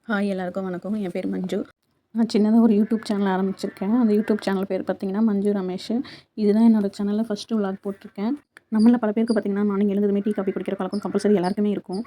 Hi எல்லாருக்கும் வணக்கம். என் பேர் மஞ்சு. நான் சின்னதாக ஒரு யூடியூப் சேனல் ஆரம்பிச்சிருக்கேன். அந்த யூடியூப் சேனல் பேர் பார்த்தீங்கன்னா மஞ்சு ரமேஷ். இதுதான் என்னோட சேனலில் ஃபஸ்ட்டு விளாக் போட்டிருக்கேன். நம்மள பல பேருக்கு பார்த்தீங்கன்னா மார்னிங் எழுந்ததுமே டீ காஃபி குடிக்கிற பழக்கம் கம்பல்சரி எல்லாருக்குமே இருக்கும்.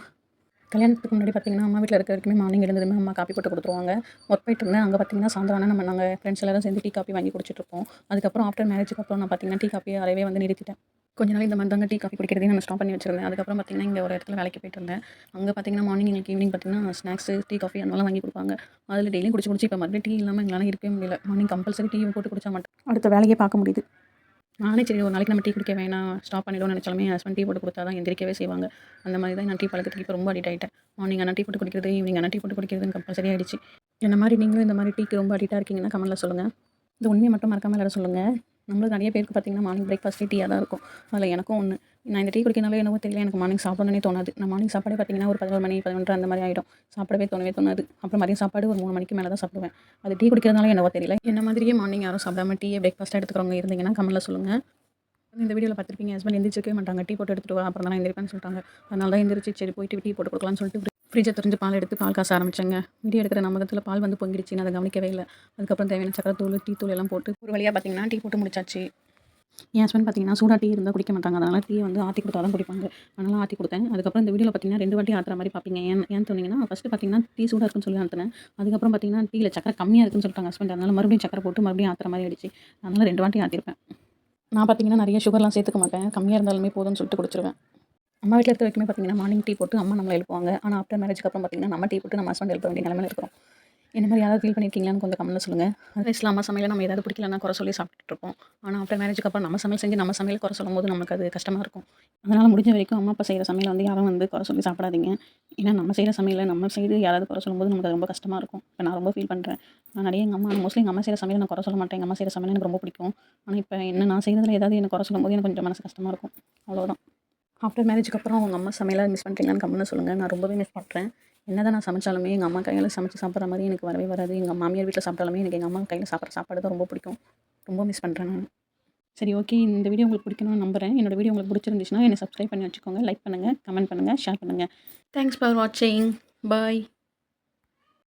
கல்யாணத்துக்கு முன்னாடி பார்த்தீங்கன்னா அம்மா வீட்டில் இருக்க வரைக்குமே மார்னிங் எழுந்ததுமே அம்மா காஃபி போட்டு கொடுத்துருவாங்க. ஒர்க் போயிட்டு இருந்தேன். அங்கே பார்த்தீங்கன்னா சாயந்தரம் நாங்கள் ஃப்ரெண்ட்ஸ் எல்லாரும் சேர்ந்து டீ காஃபி வாங்கி குடிச்சிட்ருப்போம். அதுக்கப்புறம் ஆஃப்டர் மேரேஜுக்கு அப்புறம் நான் பார்த்தீங்கன்னா டீ காஃபி அறவே வந்து நிறுத்திட்டேன். கொஞ்ச நாள் இந்த மாதிரி தாங்க டீ காஃபி குடிக்கிறதையும் நான் ஸ்டாப் பண்ணி வச்சிருந்தேன். அதுக்கப்புறம் பார்த்தீங்கன்னா இங்கே ஒரு இடத்துல வேலைக்கு போயிட்டு இருந்தேன். அங்கே பார்த்தீங்கன்னா மார்னிங் எங்களுக்கு ஈவினிங் பார்த்தீங்கன்னா ஸ்நாக்ஸு, டீ காஃபி அந்த மாதிரிலாம் வாங்கி கொடுப்பாங்க. அதில் டெய்லியும் குடிச்சு இப்போ மறுபடியும் டீ இல்லாமல் எங்களால் இருக்கவே முடியல. மார்னிங் கம்பல்சரி டீ போட்டு குடிச்சா மட்டும் அடுத்த வேலையே பார்க்க முடியுது. நானே சரி ஒரு நாளைக்கு நம்ம டீ குடிக்க வேணாம், ஸ்டாப் பண்ணிடுவோம்னு நினச்சாலுமே என் ஹஸ்பண்ட் டீ போட்டு கொடுத்தா தான் எந்திரிக்கவே செய்வாங்க. அந்த மாதிரி தான் நான் டீ பழக்கத்துக்கு இப்போ ரொம்ப அடிக்ட் ஆகிட்டேன். மார்னிங் ஆனால் டீ போட்டு குடிக்கிறது, ஈவினிங் ஆனால் டீ போட்டு குடிக்கிறதுன்னு கம்பல்சரி ஆகிடுச்சு. என்ன மாதிரி நீங்களும் இந்த மாதிரி டீக்கு ரொம்ப அடிக்டாக இருக்கீங்கன்னா கமெண்ட்டில் சொல்லுங்கள். இந்த உண்மையை மட்டும் மறக்காமல் எல்லாரும் சொல்லுங்கள். நம்மளுக்கு நிறைய பேருக்கு பார்த்தீங்கன்னா மார்னிங் பிரேக்ஃபாஸ்ட்டே டீயாக தான் இருக்கும். அதில் எனக்கும் ஒன்று. நான் இந்த டீ குடிக்கிறனால என்னவோ தெரியல, எனக்கு மார்னிங் சாப்பிடணுன்னே தோணாது. நான் மார்னிங் சாப்பாடே பார்த்தீங்கன்னா ஒரு 11 மணி 11:30 அந்த மாதிரி ஆகிடும். சாப்பிடவே தோணாது. அப்புறம் மதியம் சாப்பாடு ஒரு 3 மணிக்கு மேலே தான் சாப்பிடுவேன். அது டீ குடிக்கிறதுனால என்னவோ தெரியல. என்ன மாதிரியே மார்னிங் யாரும் சாப்பிடாம டீயை பிரேக்ஃபாஸ்ட்டாக எடுத்துக்கிறவங்க இருந்தீங்கன்னா கமெண்ட்டில் சொல்லுங்கள். இந்த வீடியோவில் பார்த்துருப்பீங்க, ஹஸ்பண்ட் எந்திரிச்சிருக்கவே மாட்டாங்க. டீ போட்டு எடுத்துகிட்டு வா, அப்புறம் தான் நான் எந்திரிப்பேன்னு சொல்லிட்டாங்க. அதனால தான் எந்திரிச்சு சரி போயிட்டு டீ போட்டு கொடுக்கலான்னு சொல்லிட்டு ஃப்ரிட்ஜை திறந்து பால் எடுத்து பால் காச ஆரம்பிச்சேங்க. வீடியோ எடுக்கிற நம்பகத்தில் பால் வந்து பொங்கிடுச்சு. நான் அதை கவனிக்கவே இல்லை. அதுக்கப்புறம் தேவையான சக்கரை தூள், டீ தூள் எல்லாம் போட்டு ஒரு வழியாக பார்த்தீங்கன்னா டீ போட்டு முடிச்சாச்சு. என் ஹஸ்பண்ட் பார்த்தீங்கன்னா சூடாக டீ இருந்தால் குடிக்க மாட்டாங்க. அதனால் டீ வந்து ஆற்றி கொடுத்தா தான் குடிப்பாங்க. அதனால் ஆற்றி கொடுத்தேன். அதுக்கப்புறம் இந்த வீடியோவில் பார்த்தீங்கன்னா 2 வாட்டி ஆற்றுற மாதிரி பார்ப்பீங்க. ஏன்னு சொன்னீங்கன்னா ஃபஸ்ட்டு பார்த்தீங்கன்னா டீ சூடாக இருக்குன்னு சொல்லி ஆற்றினேன். அதுக்கப்புறம் பார்த்தீங்கன்னா டீயில் சக்கரை கம்மியாக இருக்குன்னு சொல்லிட்டாங்க ஹஸ்பண்ட். அதனால் மறுபடியும் சக்கரை போட்டு மறுபடியும் ஆற்றுற மாதிரி ஆயிடுச்சு. அதனால் 2 வாட்டி ஆற்றிருப்பேன். நான் பார்த்தீங்கன்னா நிறைய சுகர்லாம் சேர்த்துக்க மாட்டேன். கம்மியாக இருந்தாலுமே போதும்னு சொல்லிட்டு குடிச்சிருவேன். அம்மா வீட்டில் இருக்க வரைக்குமே பார்த்தீங்கன்னா மார்னிங் டீ போட்டு அம்மா நம்மளை எழுப்புவாங்க. ஆனால் ஆஃப்டர் மேரேஜ்க்கு அப்புறம் பார்த்தீங்கன்னா நம்ம டீ போட்டு நம்ம ஹஸ்பண்ட் எழுப்ப வேண்டிய நிலைமையில இருக்கிறோம். என்ன மாதிரி யாராவது ஃபீல் பண்ணியிருக்கீங்களான்னு கொஞ்சம் கமெண்ட்ல சொல்லுங்கள். அது அம்மா சமையலை நம்ம ஏதாவது பிடிக்கலன்னா குறை சொல்லி சாப்பிட்டுட்டு இருப்போம். ஆனால் ஆஃப்டர் மேரேஜ்க்கு அப்புறம் நம்ம சமையல் செஞ்சு நம்ம சமையல் குறை சொல்லும்போது நமக்கு அது கஷ்டமாக இருக்கும். அதனால் முடிஞ்ச வரைக்கும் அம்மா அப்பா செய்கிற சமையலை வந்து யாரும் வந்து குறை சொல்லி சாப்பிடாதீங்க. ஏன்னா நம்ம செய்கிற சமையலை நம்ம செய்து யாராவது குறை சொல்லும்போது நமக்கு அது ரொம்ப கஷ்டமாக இருக்கும். இப்போ நான் ரொம்ப ஃபீல் பண்ணுறேன். நான் நிறைய மோஸ்ட்லி எங்கள் அம்மா செய்கிற சமையலை நான் குறை சொல்ல மாட்டேன். எங்கள் அம்மா செய்கிற சமையல் எனக்கு ரொம்ப பிடிக்கும். ஆனால் இப்போ நான் செய்கிறதுல ஏதாவது எனக்கு குறை சொல்லும்போது எனக்கு கொஞ்சம் மனசு கஷ்டமாக இருக்கும். அவ்வளோதான். ஆஃப்டர் மேரேஜ்க்கு அப்புறம் அவங்க அம்மா சமையலை மிஸ் பண்ணுறீங்களான்னு கம்முன்னு சொல்லுங்கள். நான் ரொம்பவே மிஸ் பண்ணுறேன். என்ன தான் நான் சமைச்சாலுமே எங்கள் அம்மா கையால் சமைச்சு சாப்பிட்ற மாதிரி எனக்கு வரவே வராது. எங்கள் மாமியார் வீட்டில் சாப்பிட்டாலுமே எனக்கு எங்கள் அம்மா கையில் சாப்பிட்ற சாப்பாடு தான் ரொம்ப பிடிக்கும். ரொம்ப மிஸ் பண்ணுறேன் நான். சரி, ஓகே. இந்த வீடியோ உங்களுக்கு பிடிக்கணும்னு நம்புகிறேன். என்னோட வீடியோ உங்களுக்கு பிடிச்சிருந்துச்சுன்னா என்னை சப்ஸ்கிரைப் பண்ணி வச்சுக்கோங்க. லைக் பண்ணுங்கள், கமெண்ட் பண்ணுங்கள், ஷேர் பண்ணுங்கள். தேங்க்ஸ் ஃபார் வாட்சிங். பாய்.